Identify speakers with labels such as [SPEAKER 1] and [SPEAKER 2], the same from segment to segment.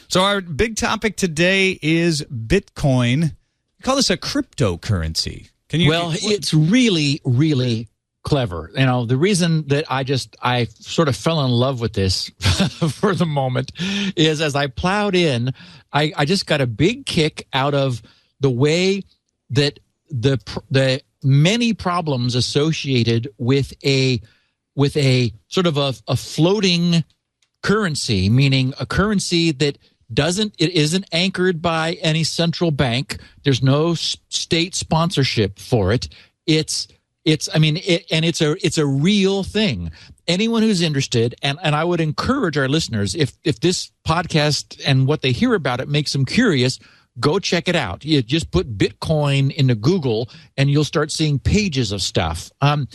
[SPEAKER 1] So our big topic today is Bitcoin. You call this a cryptocurrency.
[SPEAKER 2] It's really, really clever. You know, the reason that I sort of fell in love with this for the moment is as I plowed in, I just got a big kick out of the way that the many problems associated with a sort of a floating currency, meaning a currency that isn't anchored by any central bank. There's no state sponsorship for it. It's a real thing. Anyone who's interested, and I would encourage our listeners, if this podcast and what they hear about it makes them curious, go check it out. You just put Bitcoin into Google and you'll start seeing pages of stuff. About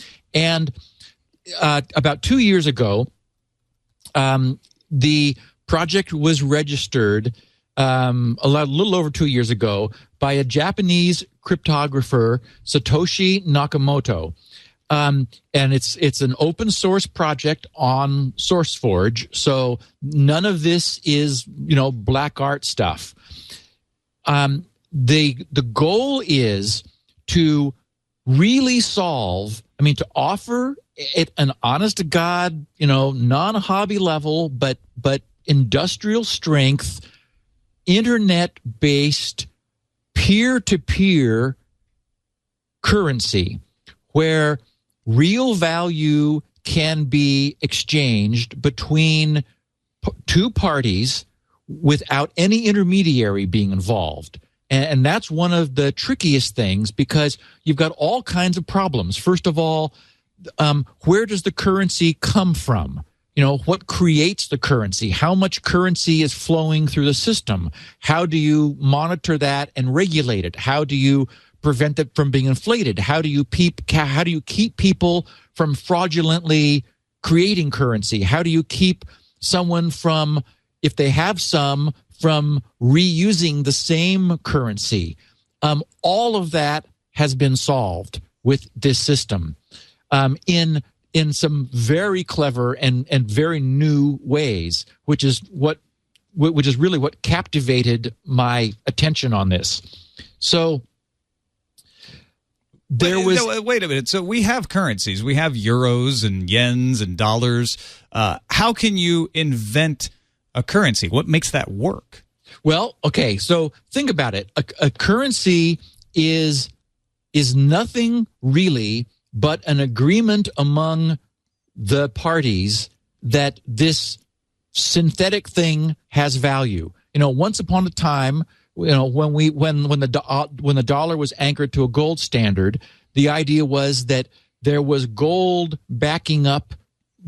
[SPEAKER 2] 2 years ago, the project was registered a little over 2 years ago by a Japanese cryptographer, Satoshi Nakamoto. And it's an open source project on SourceForge. So none of this is, black art stuff. The goal is to really to offer it an honest to God, non-hobby level, but industrial strength, internet-based, peer-to-peer currency where real value can be exchanged between two parties without any intermediary being involved. And that's one of the trickiest things because you've got all kinds of problems. First of all, where does the currency come from? What creates the currency? How much currency is flowing through the system? How do you monitor that and regulate it? How do you prevent it from being inflated? How do you keep people from fraudulently creating currency? How do you keep someone from, if they have some, from reusing the same currency? All of that has been solved with this system in some very clever and very new ways, which is really what captivated my attention on this. So wait a minute. So we have currencies. We have euros and yens and dollars. How can you invent a currency? What makes that work? Well, okay. So think about it. A currency is nothing really but an agreement among the parties that this synthetic thing has value. Once upon a time, when the dollar was anchored to a gold standard, the idea was that there was gold backing up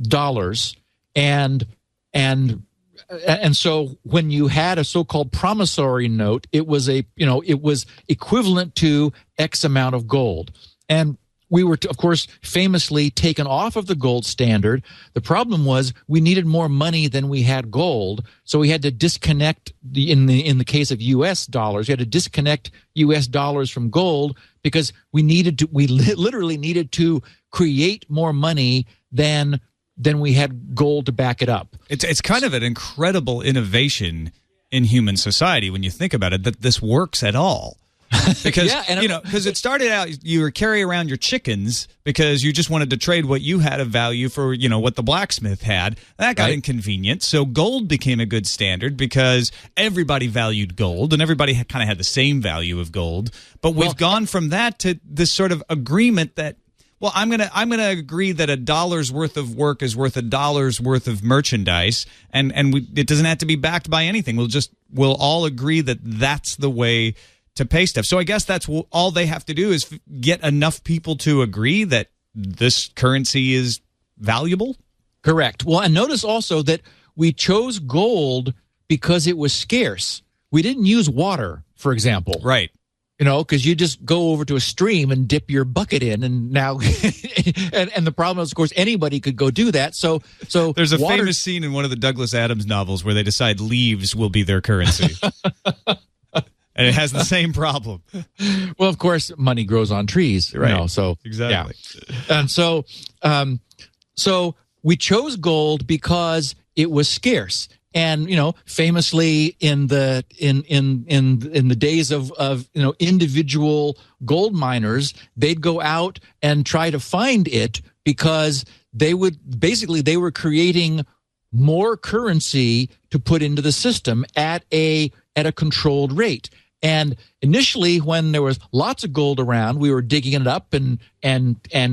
[SPEAKER 2] dollars, and so when you had a so-called promissory note, it was equivalent to X amount of gold. And we were, of course, famously taken off of the gold standard. The problem was we needed more money than we had gold, so we had to disconnect in the case of U.S. dollars, we had to disconnect U.S. dollars from gold because we literally needed to create more money than we had gold to back it up.
[SPEAKER 1] It's kind of an incredible innovation in human society when you think about it that this works at all. Because because it started out you were carrying around your chickens because you just wanted to trade what you had of value for what the blacksmith had. That got inconvenient, so gold became a good standard because everybody valued gold and everybody kind of had the same value of gold. But we've gone from that to this sort of agreement that I'm gonna agree that $1's worth of work is worth $1's worth of merchandise, and it doesn't have to be backed by anything. We'll all agree that that's the way to pay stuff. So I guess that's all they have to do is get enough people to agree that this currency is valuable?
[SPEAKER 2] Correct. Well, and notice also that we chose gold because it was scarce. We didn't use water, for example.
[SPEAKER 1] Right.
[SPEAKER 2] Because you just go over to a stream and dip your bucket in, and now, and the problem is, of course, anybody could go do that. So
[SPEAKER 1] there's a famous scene in one of the Douglas Adams novels where they decide leaves will be their currency. And it has the same problem.
[SPEAKER 2] Well, of course, money grows on trees,
[SPEAKER 1] right?
[SPEAKER 2] So
[SPEAKER 1] exactly.
[SPEAKER 2] Yeah. And so we chose gold because it was scarce, And famously in the days of individual gold miners, they'd go out and try to find it because they were creating more currency to put into the system at a controlled rate. And initially, when there was lots of gold around, we were digging it up and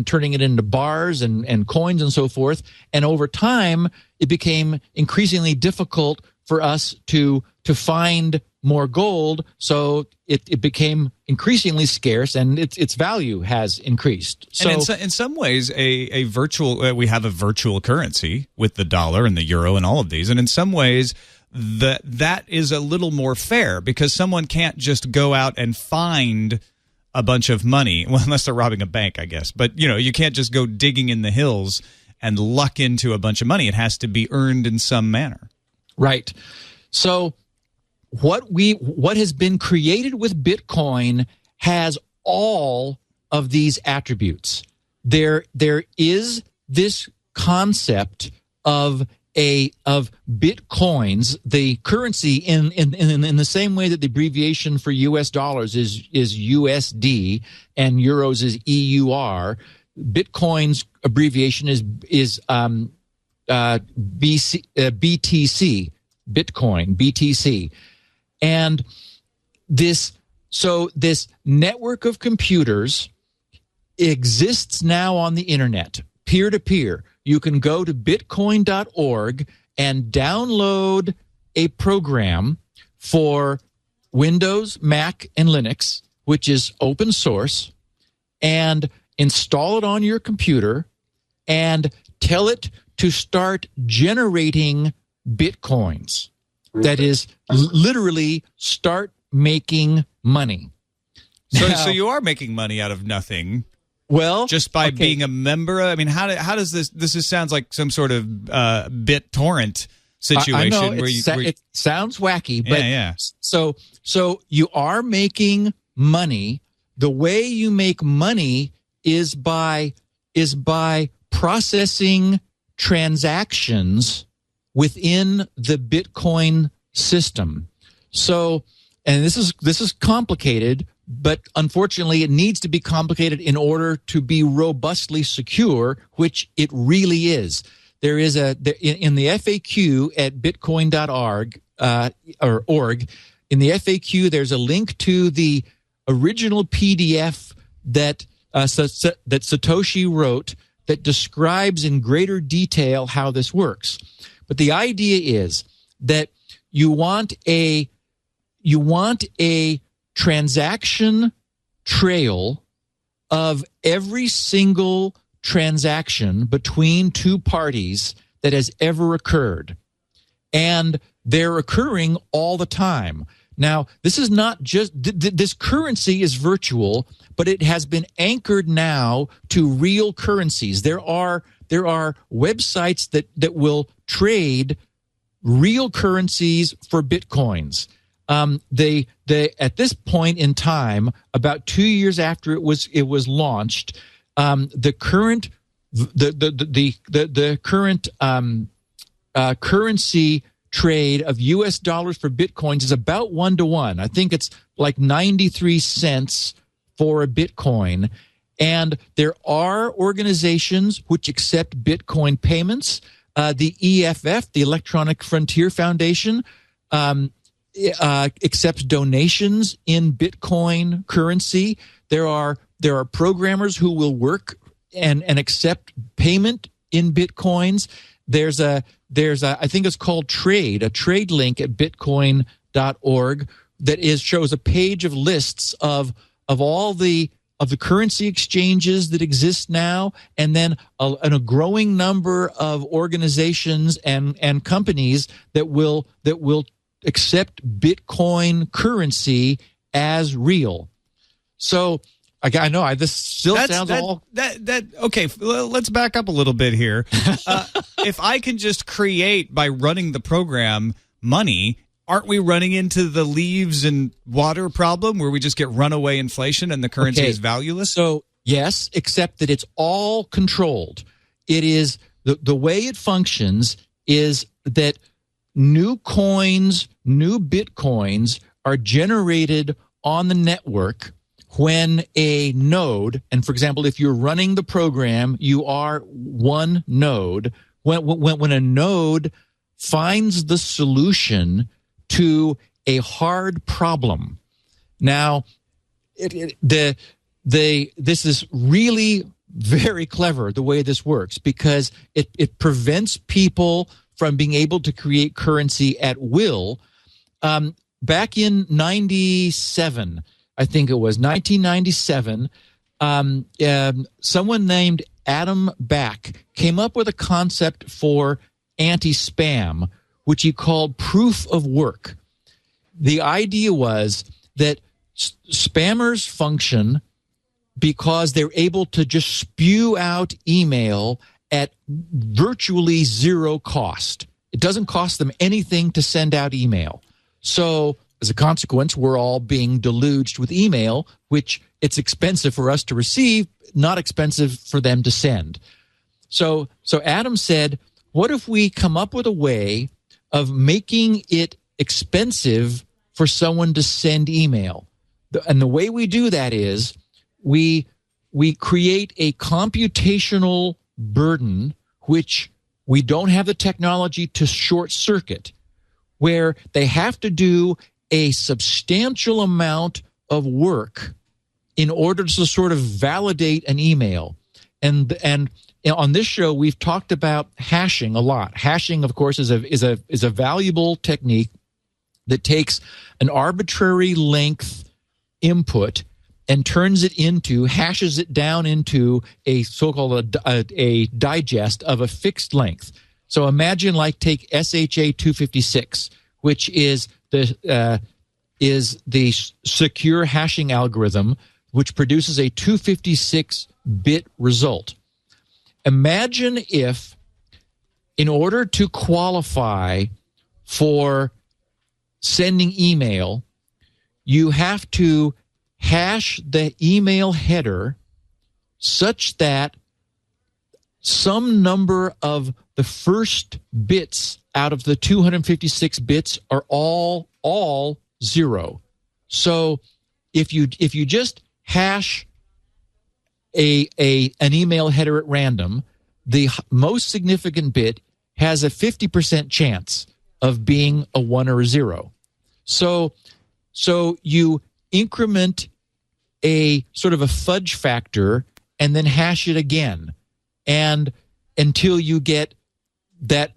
[SPEAKER 2] turning it into bars and coins and so forth. And over time, it became increasingly difficult for us to find more gold. So it became increasingly scarce, and its value has increased. So,
[SPEAKER 1] and in some ways, a virtual we have a virtual currency with the dollar and the euro and all of these, and in some ways, that is a little more fair because someone can't just go out and find a bunch of money, well, unless they're robbing a bank, I guess. But you can't just go digging in the hills and luck into a bunch of money. It has to be earned in some manner.
[SPEAKER 2] Right. So what has been created with Bitcoin has all of these attributes. There is this concept of bitcoins, the currency in the same way that the abbreviation for US dollars is USD and euros is EUR. Bitcoin's abbreviation is BTC, Bitcoin, BTC. And this network of computers exists now on the internet, peer-to-peer. You can go to bitcoin.org and download a program for Windows, Mac, and Linux, which is open source, and install it on your computer and tell it to start generating bitcoins. That is, literally start making money.
[SPEAKER 1] So you are making money out of nothing.
[SPEAKER 2] Well,
[SPEAKER 1] just by being a member. I mean, how does this sounds like some sort of BitTorrent situation?
[SPEAKER 2] I know it sounds wacky, but
[SPEAKER 1] yeah.
[SPEAKER 2] So you are making money. The way you make money is by processing transactions within the Bitcoin system. So, and this is complicated, but unfortunately it needs to be complicated in order to be robustly secure, which it really is. There is in the FAQ at bitcoin.org in the FAQ, there's a link to the original PDF that Satoshi wrote that describes in greater detail how this works. But the idea is that you want a transaction trail of every single transaction between two parties that has ever occurred. And they're occurring all the time. Now, this is not just this currency is virtual, but it has been anchored now to real currencies. There are websites that will trade real currencies for bitcoins. They at this point in time, about 2 years after it was launched, the current currency trade of US dollars for bitcoins is about 1-to-1. I think it's like 93 cents for a bitcoin. And there are organizations which accept bitcoin payments. The EFF, the Electronic Frontier Foundation, accepts donations in Bitcoin currency. There are programmers who will work and accept payment in Bitcoins. There's I think it's called a trade link at bitcoin.org that shows a page of lists of all the currency exchanges that exist now, and then a growing number of organizations and companies that will accept Bitcoin currency as real. So I know this still sounds okay. Let's back up a little bit here.
[SPEAKER 1] If I can just create by running the program money, aren't we running into the leaves and water problem where we just get runaway inflation and the currency is valueless?
[SPEAKER 2] So yes, except that it's all controlled. It is the way it functions is that new coins, new Bitcoins are generated on the network when a node, and for example, if you're running the program, you are one node. When a node finds the solution to a hard problem. Now, this is really very clever the way this works, because it prevents people from being able to create currency at will. Back in 97, I think it was 1997, someone named Adam Back came up with a concept for anti-spam, which he called proof of work. The idea was that spammers function because they're able to just spew out email at virtually zero cost. It doesn't cost them anything to send out email. So as a consequence, we're all being deluged with email, which it's expensive for us to receive, not expensive for them to send. So Adam said, what if we come up with a way of making it expensive for someone to send email? And the way we do that is we create a computational burden, which we don't have the technology to short circuit, where they have to do a substantial amount of work in order to sort of validate an email. And on this show, we've talked about hashing a lot. Hashing, of course, is a valuable technique that takes an arbitrary length input and hashes it down into a so-called a digest of a fixed length. So imagine, take SHA 256, which is the secure hashing algorithm, which produces a 256-bit result. Imagine if, in order to qualify for sending email, you have to hash the email header such that some number of the first bits out of the 256 bits are all zero. So if you just hash an email header at random, the most significant bit has a 50% chance of being a 1 or a 0. So you increment a sort of a fudge factor and then hash it again, and until you get that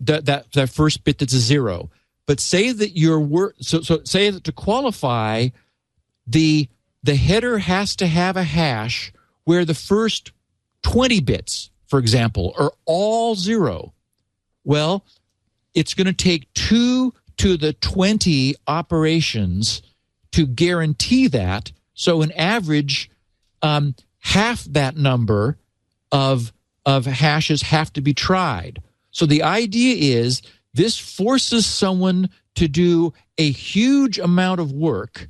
[SPEAKER 2] first bit that's a 0. But say that say that to qualify, the header has to have a hash where the first 20 bits, for example, are all 0. Well, it's going to take 2 to the 20 operations to guarantee that. So an average, half that number of hashes have to be tried. So the idea is this forces someone to do a huge amount of work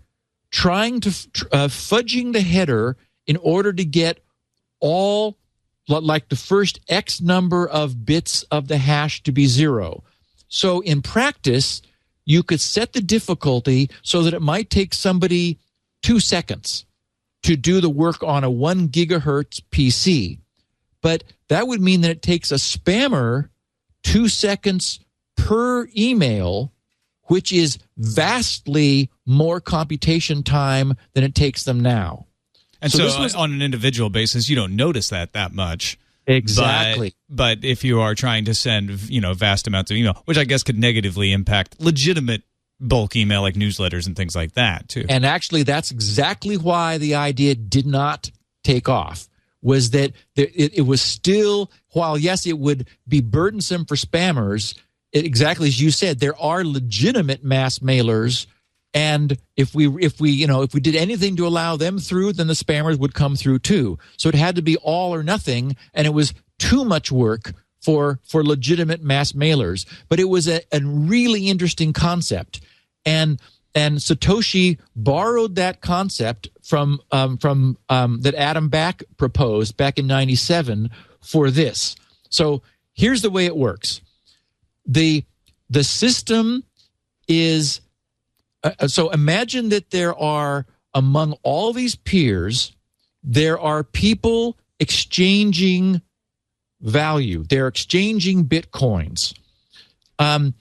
[SPEAKER 2] trying to fudging the header in order to get all, like the first X number of bits of the hash to be 0. So in practice, you could set the difficulty so that it might take somebody 2 seconds to do the work on a 1 gigahertz PC. But that would mean that it takes a spammer 2 seconds per email, which is vastly more computation time than it takes them now.
[SPEAKER 1] And so on an individual basis, you don't notice that much.
[SPEAKER 2] Exactly.
[SPEAKER 1] But if you are trying to send, vast amounts of email, which I guess could negatively impact legitimate bulk email like newsletters and things like that too.
[SPEAKER 2] And actually, that's exactly why the idea did not take off, was that it was still, while yes, it would be burdensome for spammers, exactly as you said, there are legitimate mass mailers. And if we did anything to allow them through, then the spammers would come through too. So it had to be all or nothing, and it was too much work for legitimate mass mailers. But it was a really interesting concept, and Satoshi borrowed that concept from that Adam Back proposed back in '97 for this. So here's the way it works: the the system is, so imagine that there are, among all these peers, there are people exchanging value. They're exchanging bitcoins. A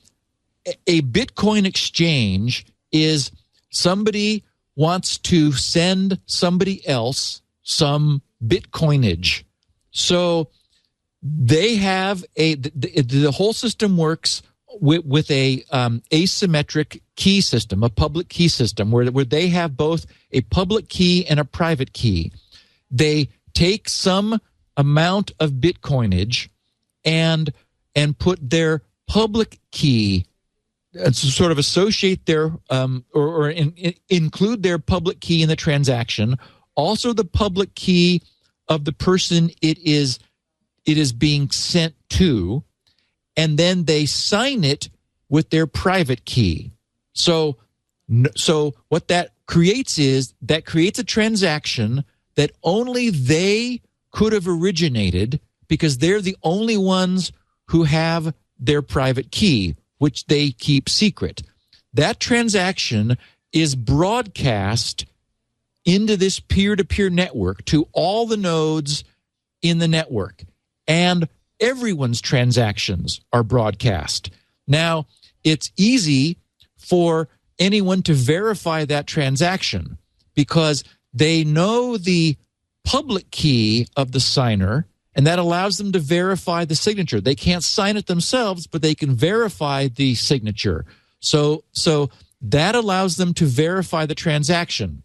[SPEAKER 2] Bitcoin exchange is somebody wants to send somebody else some Bitcoinage. So they have the whole system works with a asymmetric key system, a public key system, where they have both a public key and a private key. They take some amount of Bitcoinage and put their public key, sort of associate their include their public key in the transaction, also the public key of the person it is being sent to, and then they sign it with their private key. So what that creates is that creates a transaction that only they could have originated, because they're the only ones who have their private key, which they keep secret. That transaction is broadcast into this peer-to-peer network to all the nodes in the network, and everyone's transactions are broadcast. Now, it's easy for anyone to verify that transaction because they know the public key of the signer, and that allows them to verify the signature. They can't sign it themselves, but they can verify the signature. So that allows them to verify the transaction.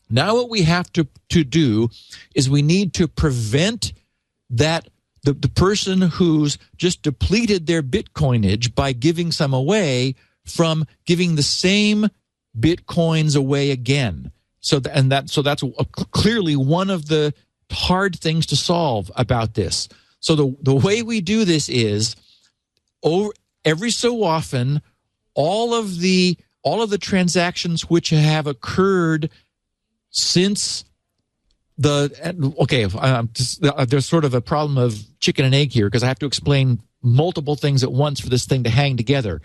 [SPEAKER 2] Now what we have to do is we need to prevent that the person who's just depleted their Bitcoinage by giving some away from giving the same Bitcoins away again. So that's clearly one of the hard things to solve about this. So the way we do this is, every so often, all of the transactions which have occurred since there's sort of a problem of chicken and egg here, because I have to explain multiple things at once for this thing to hang together.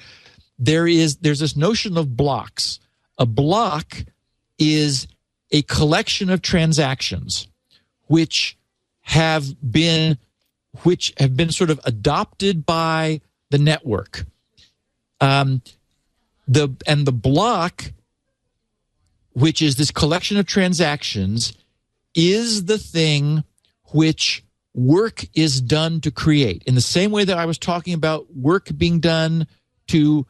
[SPEAKER 2] There's this notion of blocks. A block is a collection of transactions which have been sort of adopted by the network. The block, which is this collection of transactions, is the thing which work is done to create. In the same way that I was talking about work being done to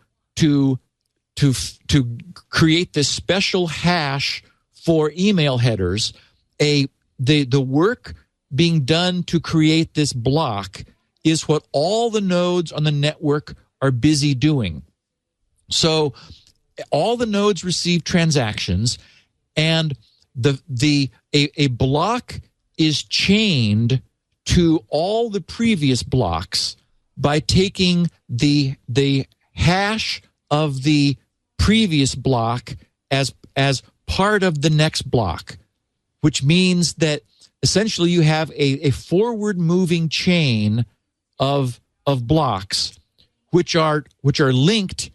[SPEAKER 2] create this special hash for email headers, the work being done to create this block is what all the nodes on the network are busy doing. So all the nodes receive transactions, and a block is chained to all the previous blocks by taking the hash of the previous block as part of the next block, which means that essentially you have a forward moving chain of blocks which are linked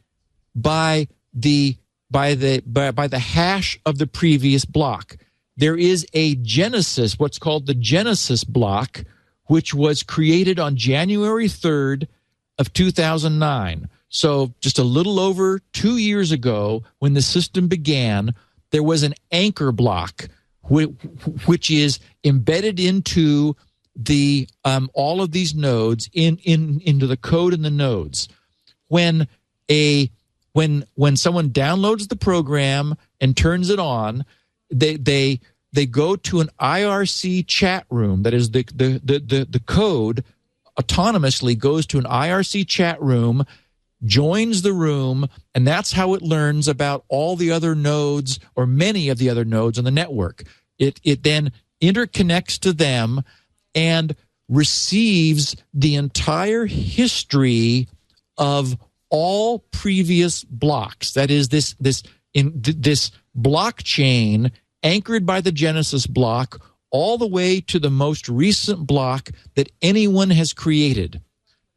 [SPEAKER 2] by the hash of the previous block. There is a genesis, what's called the genesis block, which was created on January 3rd of 2009. So just a little over 2 years ago, when the system began, there was an anchor block, which is embedded into the all of these nodes into the code in the nodes. When someone downloads the program and turns it on, they go to an IRC chat room. That is, the code autonomously goes to an IRC chat room, joins the room, and that's how it learns about all the other nodes, or many of the other nodes on the network. It then interconnects to them and receives the entire history of all previous blocks. That is, this blockchain anchored by the Genesis block all the way to the most recent block that anyone has created.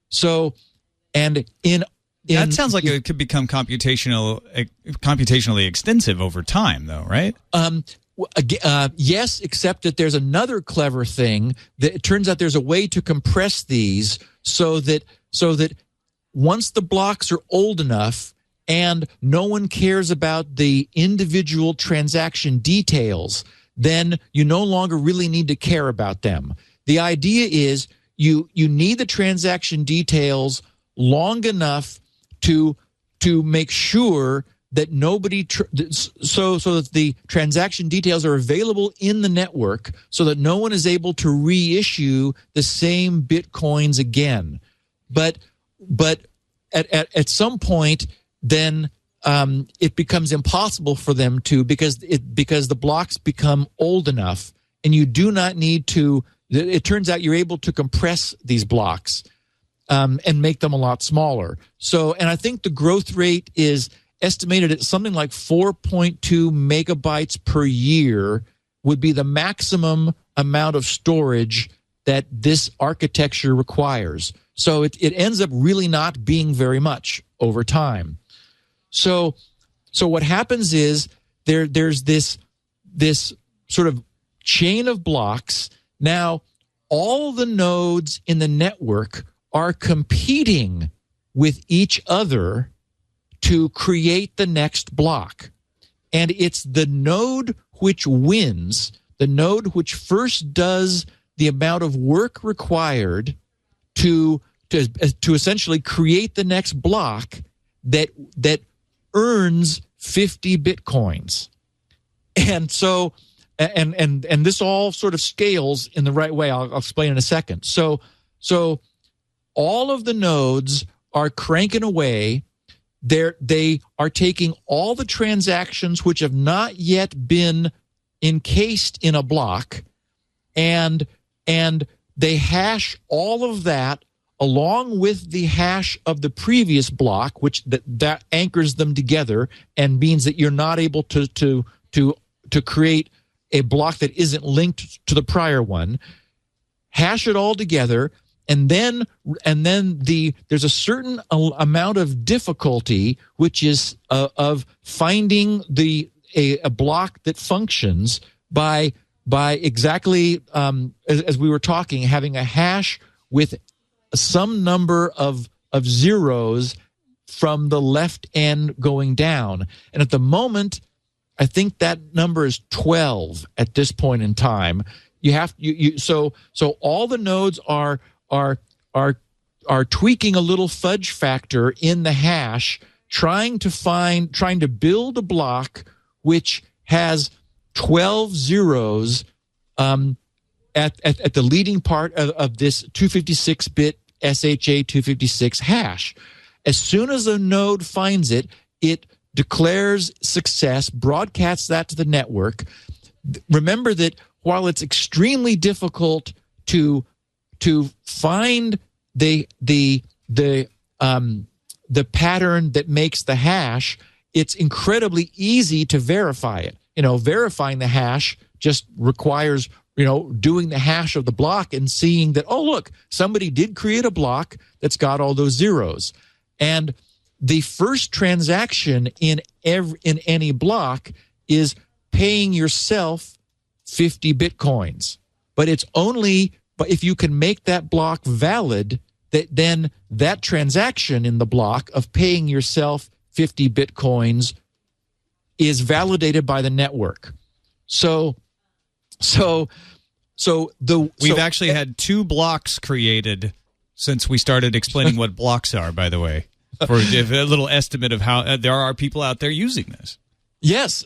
[SPEAKER 2] So, and in
[SPEAKER 1] That sounds like it could become computationally extensive over time, though, right?
[SPEAKER 2] Yes, except that there's another clever thing that it turns out there's a way to compress these so that once the blocks are old enough and no one cares about the individual transaction details, then you no longer really need to care about them. The idea is you need the transaction details long enough to make sure that nobody so that the transaction details are available in the network so that no one is able to reissue the same bitcoins again. But at some point, then it becomes impossible for them to because the blocks become old enough, and you do not need to. It turns out you're able to compress these blocks and make them a lot smaller. So, and I think the growth rate is estimated at something like 4.2 megabytes per year would be the maximum amount of storage that this architecture requires. So it ends up really not being very much over time. So what happens is there's this sort of chain of blocks. Now, all the nodes in the network are competing with each other to create the next block. And it's the node which wins, the node which first does the amount of work required to essentially create the next block that earns 50 bitcoins. And so and this all sort of scales in the right way. I'll explain in a second. So all of the nodes are cranking away. They are taking all the transactions which have not yet been encased in a block, and they hash all of that along with the hash of the previous block, which that anchors them together and means that you're not able to create a block that isn't linked to the prior one. Hash it all together. And then there's a certain amount of difficulty, which is of finding a block that functions by exactly as we were talking, having a hash with some number of zeros from the left end going down. And at the moment, I think that number is 12 at this point in time. So all the nodes are tweaking a little fudge factor in the hash, trying to build a block which has 12 zeros at the leading part of this 256-bit SHA-256 hash. As soon as a node finds it, it declares success, broadcasts that to the network. Remember that while it's extremely difficult to find the pattern that makes the hash, it's incredibly easy to verify it. Verifying the hash just requires, doing the hash of the block and seeing that, oh, look, somebody did create a block that's got all those zeros. And the first transaction in any block is paying yourself 50 bitcoins. But if you can make that block valid, then that transaction in the block of paying yourself 50 bitcoins is validated by the network.
[SPEAKER 1] We've actually had 2 blocks created since we started explaining what blocks are, by the way, for a little estimate of how there are people out there using this.
[SPEAKER 2] Yes.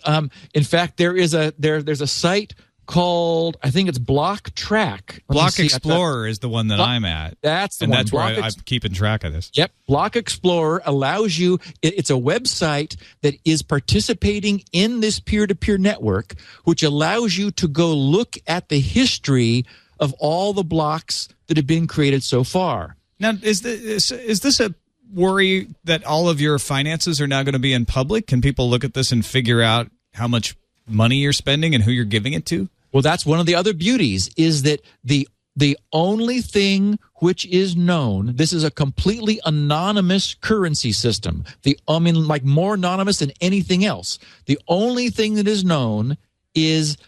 [SPEAKER 2] In fact, there's a site called, I think it's Block Track.
[SPEAKER 1] Block Explorer is the one that I'm at.
[SPEAKER 2] That's the one.
[SPEAKER 1] That's where I'm keeping track of this.
[SPEAKER 2] Yep. Block Explorer allows you, it's a website that is participating in this peer-to-peer network, which allows you to go look at the history of all the blocks that have been created so far.
[SPEAKER 1] Now, is this a worry that all of your finances are now going to be in public? Can people look at this and figure out how much money you're spending and who you're giving it to?
[SPEAKER 2] Well, that's one of the other beauties, is that the the only thing which is known, this is a completely anonymous currency system. Like more anonymous than anything else. The only thing that is known is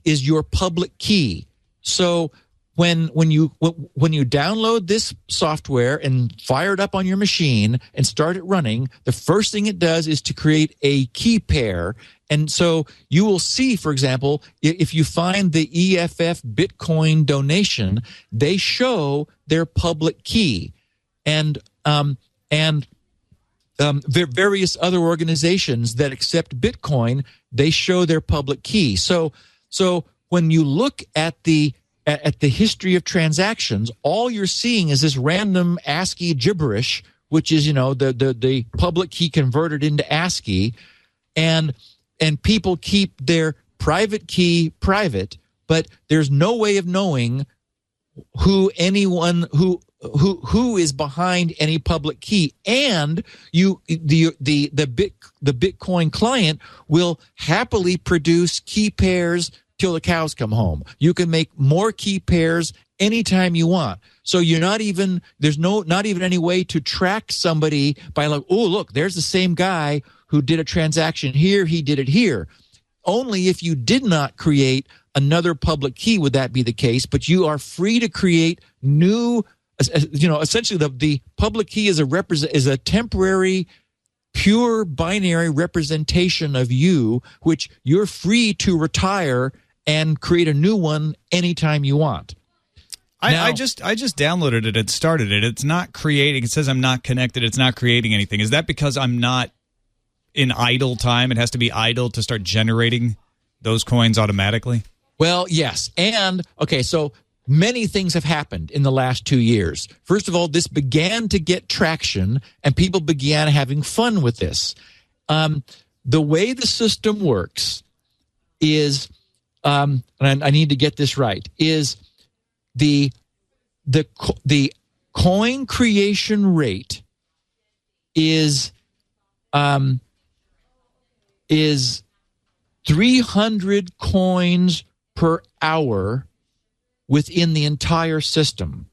[SPEAKER 2] your public key. So when you download this software and fire it up on your machine and start it running, the first thing it does is to create a key pair. And so you will see, for example, if you find the EFF Bitcoin donation, they show their public key, and various other organizations that accept Bitcoin, they show their public key. So when you look at the history of transactions, all you're seeing is this random ASCII gibberish, which is, the public key converted into ASCII, and people keep their private key private, but there's no way of knowing who is behind any public key. And the Bitcoin client will happily produce key pairs till the cows come home. You can make more key pairs anytime you want. So there's not even any way to track somebody by like, oh, look, there's the same guy who did a transaction here, he did it here. Only if you did not create another public key would that be the case, but you are free to create new, essentially the public key is a temporary pure binary representation of you, which you're free to retire and create a new one anytime you want.
[SPEAKER 1] I just downloaded it and started it. It's not creating. It says I'm not connected. It's not creating anything. Is that because I'm not in idle time? It has to be idle to start generating those coins automatically?
[SPEAKER 2] Well, yes. And, okay, so many things have happened in the last 2 years. First of all, this began to get traction, and people began having fun with this. The way the system works is, and I need to get this right, is the coin creation rate is 300 coins per hour within the entire system.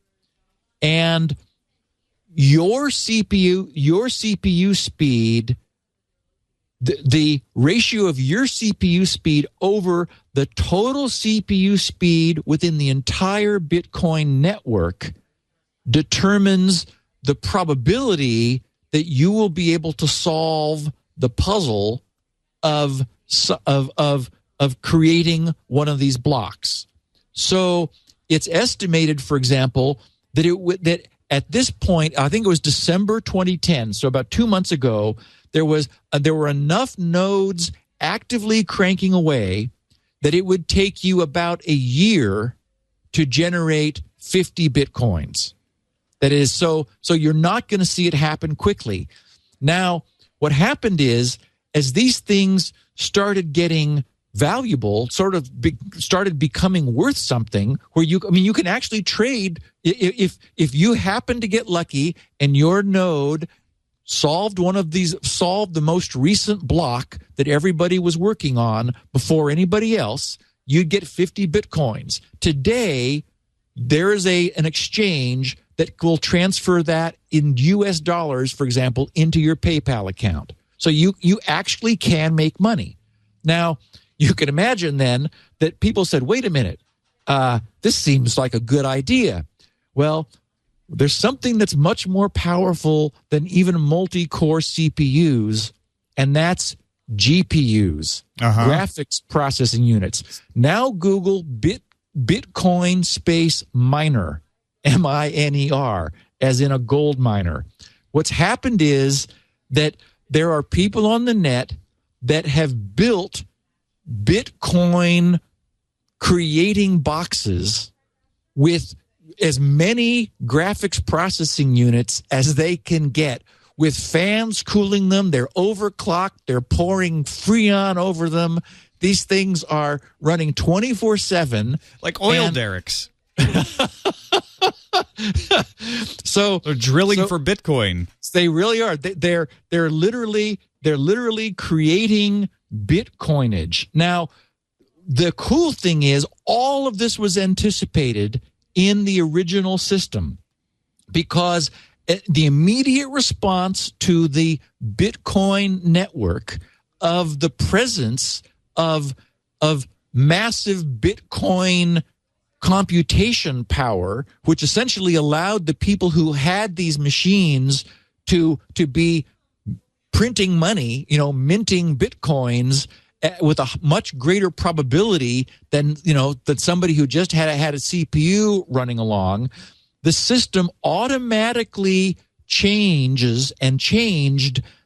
[SPEAKER 2] And your CPU speed, the ratio of your CPU speed over the total CPU speed within the entire Bitcoin network determines the probability that you will be able to solve the puzzle of creating one of these blocks. So it's estimated, for example, that at this point, I think it was December 2010, so about 2 months ago, there were enough nodes actively cranking away that it would take you about a year to generate 50 Bitcoins. That is, so you're not going to see it happen quickly. Now, what happened is, as these things started getting valuable, started becoming worth something, where you can actually trade if you happen to get lucky and your node solved the most recent block that everybody was working on before anybody else, you'd get 50 Bitcoins. Today, there is an exchange that will transfer that in US dollars, for example, into your PayPal account. So you actually can make money. Now, you can imagine then that people said, wait a minute, this seems like a good idea. Well, there's something that's much more powerful than even multi-core CPUs, and that's GPUs, graphics processing units. Now Google Bitcoin space miner, MINER, as in a gold miner. What's happened is that there are people on the net that have built Bitcoin creating boxes with as many graphics processing units as they can get, with fans cooling them. They're overclocked. They're pouring Freon over them. These things are running 24/7.
[SPEAKER 1] Like oil derricks.
[SPEAKER 2] So
[SPEAKER 1] they're drilling for Bitcoin.
[SPEAKER 2] They really are. They're literally creating Bitcoinage. Now, the cool thing is all of this was anticipated in the original system, because the immediate response to the Bitcoin network of the presence of massive Bitcoin computation power, which essentially allowed the people who had these machines to be printing money, minting Bitcoins with a much greater probability than somebody who just had a CPU running along. The system automatically changed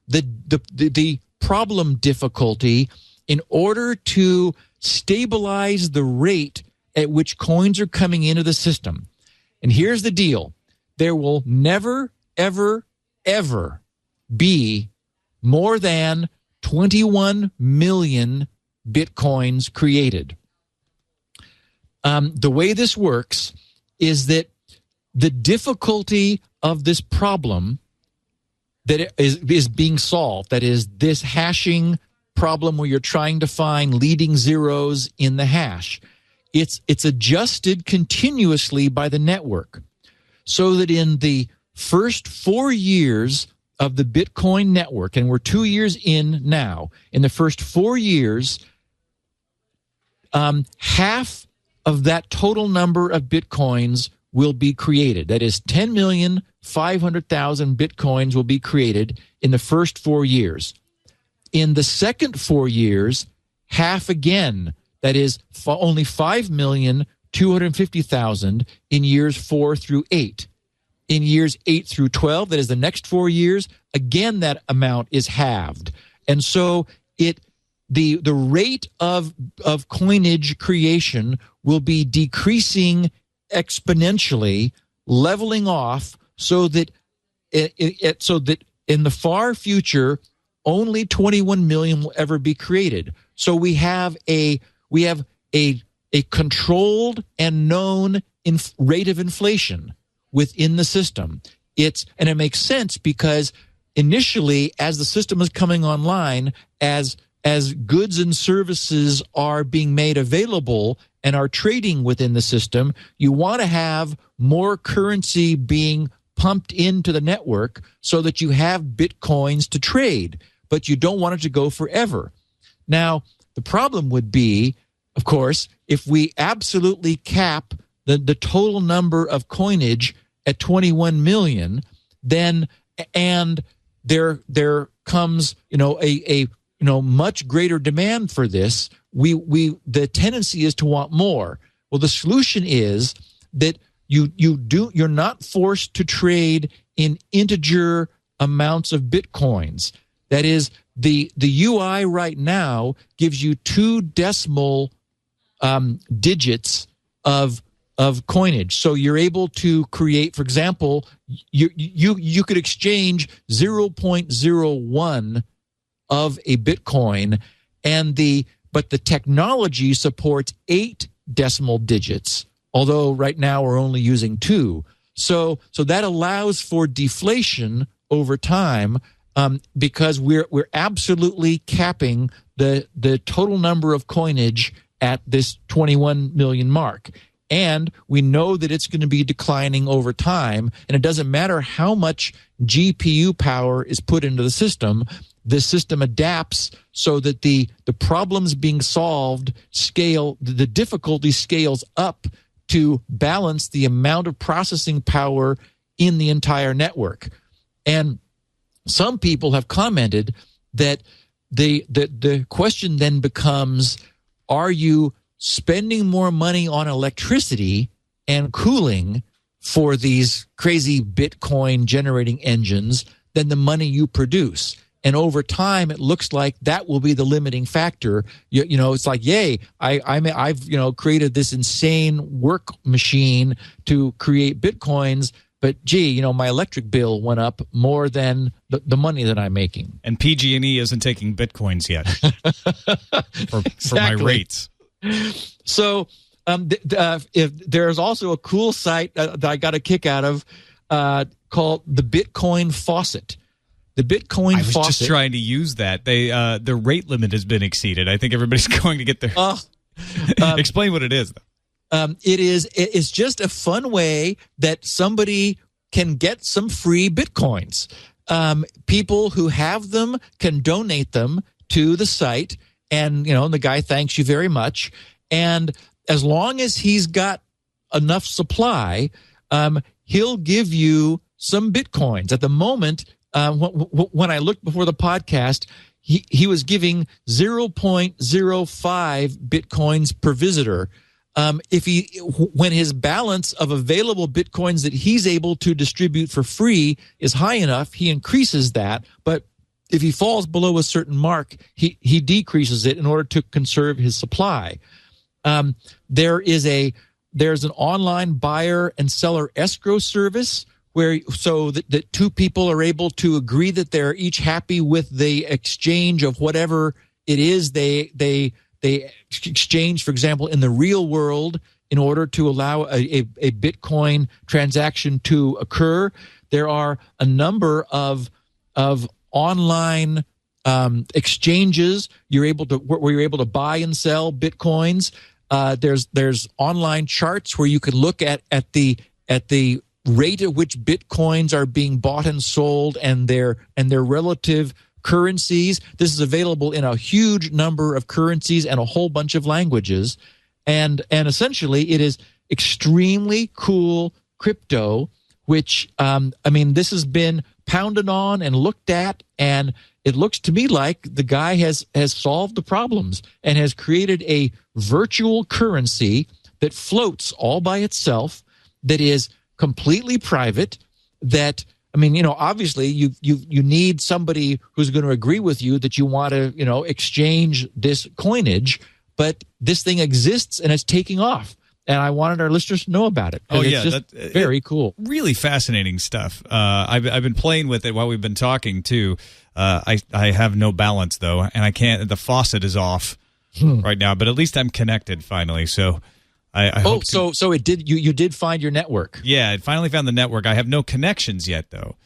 [SPEAKER 2] the problem difficulty in order to stabilize the rate at which coins are coming into the system. And here's the deal. There will never, ever, ever be more than 21 million Bitcoins created. The way this works is that the difficulty of this problem that is being solved, that is this hashing problem where you're trying to find leading zeros in the hash, it's adjusted continuously by the network, so that in the first 4 years of the Bitcoin network, and we're 2 years in now, in the first 4 years, half of that total number of Bitcoins will be created. That is 10,500,000 Bitcoins will be created in the first 4 years. In the second 4 years, half again. That is only 5,250,000 in years 4 through 8. In years 8 through 12, that is the next 4 years, again that amount is halved. And so the rate of coinage creation will be decreasing exponentially, leveling off, so that in the far future only 21 million will ever be created. So we have a controlled and known rate of inflation within the system. And it makes sense because initially, as the system is coming online, as goods and services are being made available and are trading within the system, you want to have more currency being pumped into the network so that you have Bitcoins to trade, but you don't want it to go forever. Now, the problem would be, of course, if we absolutely cap the total number of coinage at 21 million, then and there comes a much greater demand for this. The tendency is to want more. Well, the solution is that you're not forced to trade in integer amounts of Bitcoins. That is, the UI right now gives you 2 decimal digits of coinage. So you're able to create, for example, you could exchange 0.01 of a Bitcoin, but the technology supports 8 decimal digits, although right now we're only using 2. So that allows for deflation over time, because we're absolutely capping the total number of coinage at this 21 million mark. And we know that it's going to be declining over time, and it doesn't matter how much GPU power is put into the system adapts so that the problems being solved the difficulty scales up to balance the amount of processing power in the entire network. And some people have commented that the question then becomes, are you spending more money on electricity and cooling for these crazy Bitcoin generating engines than the money you produce? And over time, it looks like that will be the limiting factor. It's like, yay, I've created this insane work machine to create Bitcoins, but gee, my electric bill went up more than the money that I'm making.
[SPEAKER 1] And PG&E isn't taking Bitcoins yet for my rates.
[SPEAKER 2] So if there's also a cool site that I got a kick out of called the Bitcoin Faucet. The Bitcoin Faucet.
[SPEAKER 1] I was just trying to use that. The rate limit has been exceeded. I think everybody's going to get their. Explain what it is, though.
[SPEAKER 2] It's just a fun way that somebody can get some free Bitcoins. People who have them can donate them to the site, and the guy thanks you very much. And as long as he's got enough supply, he'll give you some Bitcoins. At the moment, when I looked before the podcast, he was giving 0.05 Bitcoins per visitor. When his balance of available Bitcoins that he's able to distribute for free is high enough, he increases that. But if he falls below a certain mark, he decreases it in order to conserve his supply. There's an online buyer and seller escrow service so that two people are able to agree that they're each happy with the exchange of whatever it is they exchange, for example, in the real world, in order to allow a Bitcoin transaction to occur. There are a number of online exchanges where you're able to buy and sell Bitcoins. There's online charts where you can look at the rate at which Bitcoins are being bought and sold and their relative currencies. This is available in a huge number of currencies and a whole bunch of languages. And essentially it is extremely cool crypto, which, this has been pounded on and looked at, and it looks to me like the guy has solved the problems and has created a virtual currency that floats all by itself, that is completely private, that obviously you need somebody who's going to agree with you that you want to, exchange this coinage, but this thing exists and it's taking off. And I wanted our listeners to know about it.
[SPEAKER 1] Oh, yeah.
[SPEAKER 2] It's just very cool.
[SPEAKER 1] Really fascinating stuff. I've been playing with it while we've been talking, too. I have no balance, though, and I can't. The faucet is off right now, but at least I'm connected finally. So I hope so
[SPEAKER 2] it did. You did find your network.
[SPEAKER 1] Yeah, it finally found the network. I have no connections yet, though.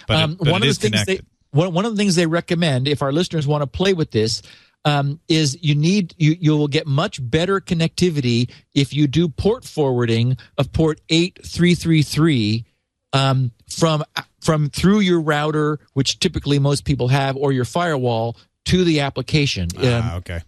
[SPEAKER 1] But it is connected.
[SPEAKER 2] One of the things they recommend, if our listeners want to play with this, is you will get much better connectivity if you do port forwarding of port 8333 from through your router, which typically most people have, or your firewall, to the application.
[SPEAKER 1] Okay.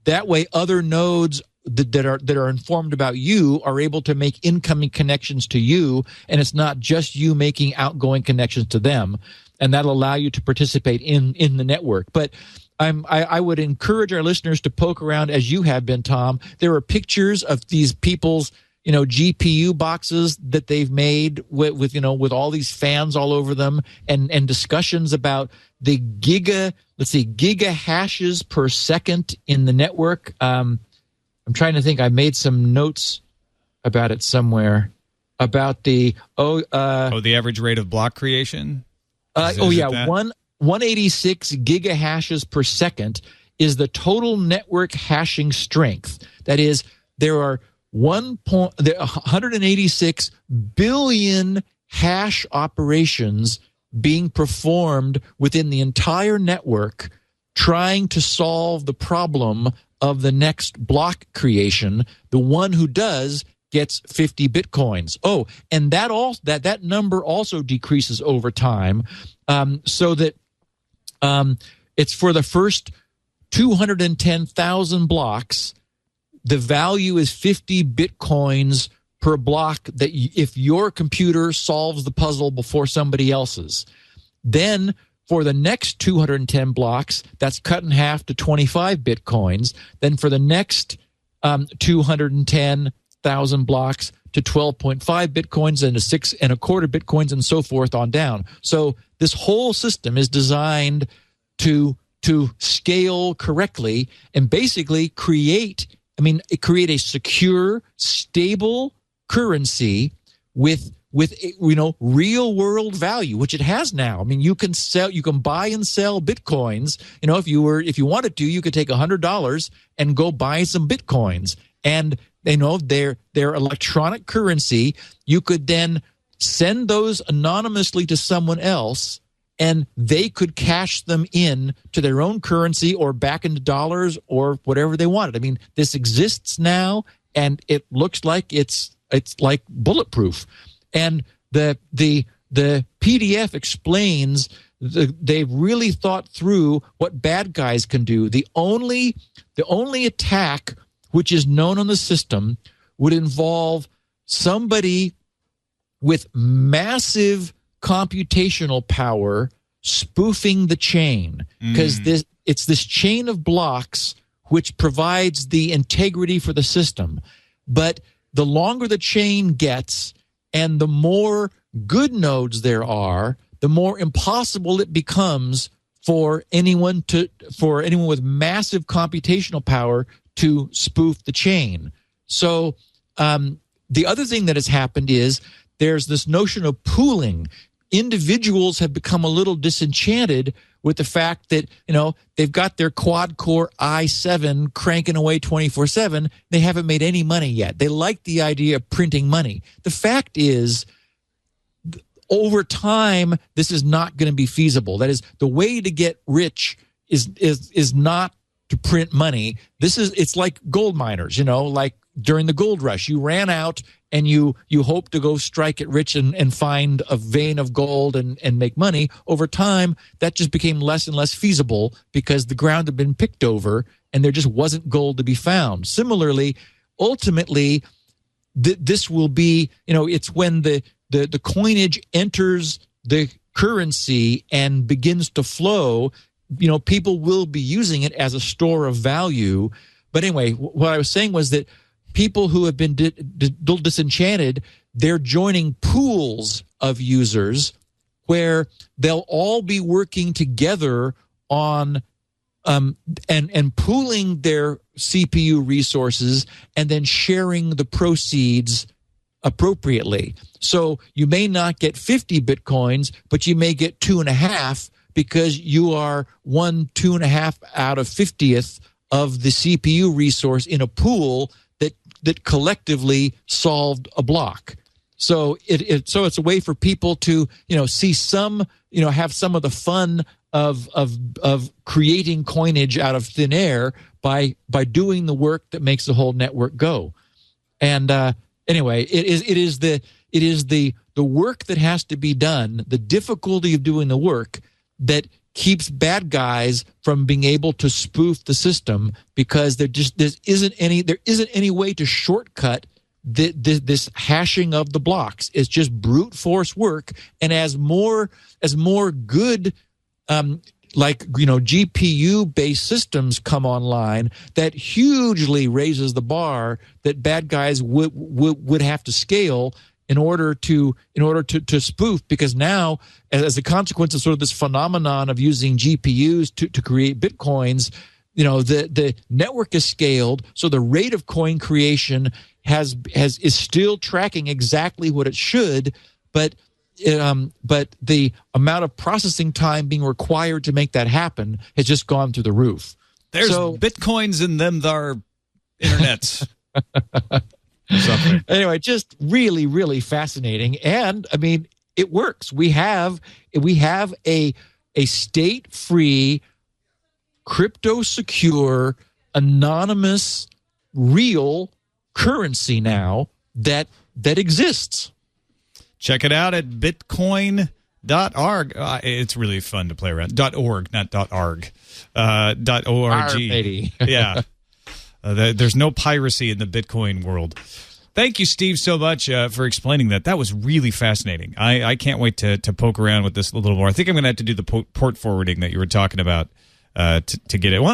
[SPEAKER 2] That way, other nodes that are informed about you are able to make incoming connections to you, and it's not just you making outgoing connections to them, and that'll allow you to participate in the network. But I would encourage our listeners to poke around as you have been, Tom. There are pictures of these people's GPU boxes that they've made with all these fans all over them, and discussions about the giga hashes per second in the network. I'm trying to think. I made some notes about it somewhere about the
[SPEAKER 1] average rate of block creation.
[SPEAKER 2] 186 gigahashes per second is the total network hashing strength. That is, there are 186 billion hash operations being performed within the entire network, trying to solve the problem of the next block creation. The one who does gets 50 Bitcoins. Oh, and that number also decreases over time, so that it's for the first 210,000 blocks, the value is 50 Bitcoins per block, that if your computer solves the puzzle before somebody else's. Then for the next 210 blocks, that's cut in half to 25 Bitcoins. Then for the next 210,000 blocks to 12.5 Bitcoins and to 6.25 Bitcoins and so forth on down. So this whole system is designed to scale correctly and basically create a secure, stable currency with real world value, which it has now. You can buy and sell Bitcoins. If you wanted to, you could take $100 and go buy some Bitcoins, and their electronic currency. You could then send those anonymously to someone else, and they could cash them in to their own currency or back into dollars or whatever they wanted. I mean, this exists now, and it looks like it's like bulletproof. And the PDF explains they've really thought through what bad guys can do. The only attack which is known on the system would involve somebody with massive computational power spoofing the chain, because it's this chain of blocks which provides the integrity for the system. But the longer the chain gets and the more good nodes there are, the more impossible it becomes for anyone with massive computational power to spoof the chain. So the other thing that has happened is there's this notion of pooling. Individuals have become a little disenchanted with the fact that, they've got their quad-core i7 cranking away 24/7. They haven't made any money yet. They like the idea of printing money. The fact is, over time, this is not going to be feasible. That is, the way to get rich is not to print money. It's like gold miners, like during the gold rush. You ran out and you hope to go strike it rich and find a vein of gold and make money. Over time, that just became less and less feasible because the ground had been picked over and there just wasn't gold to be found. Similarly, ultimately, this will be, it's when the coinage enters the currency and begins to flow, people will be using it as a store of value. But anyway, what I was saying was that people who have been disenchanted, they're joining pools of users where they'll all be working together on and pooling their CPU resources and then sharing the proceeds appropriately. So you may not get 50 Bitcoins, but you may get 2.5 because you are 2.5 out of 50th of the CPU resource in a pool that collectively solved a block. So it's a way for people to see some have some of the fun of creating coinage out of thin air by doing the work that makes the whole network go. And anyway, it is the work that has to be done, the difficulty of doing the work that keeps bad guys from being able to spoof the system, because there isn't any way to shortcut this hashing of the blocks. It's just brute force work, and as more good GPU based systems come online, that hugely raises the bar that bad guys would have to scale in order to spoof, because now, as a consequence of sort of this phenomenon of using GPUs to create Bitcoins, the network is scaled, so the rate of coin creation is still tracking exactly what it should, but the amount of processing time being required to make that happen has just gone through the roof.
[SPEAKER 1] There's Bitcoins in them, thar internets.
[SPEAKER 2] Anyway, just really, really fascinating. And I mean, it works. We have a state-free, crypto-secure, anonymous, real currency now that exists.
[SPEAKER 1] Check it out at bitcoin.org. It's really fun to play around. .org, not .org. .org. Yeah. There's no piracy in the Bitcoin world. Thank you, Steve, so much for explaining that. That was really fascinating. I can't wait to poke around with this a little more. I think I'm going to have to do the port forwarding that you were talking about to get it. Well,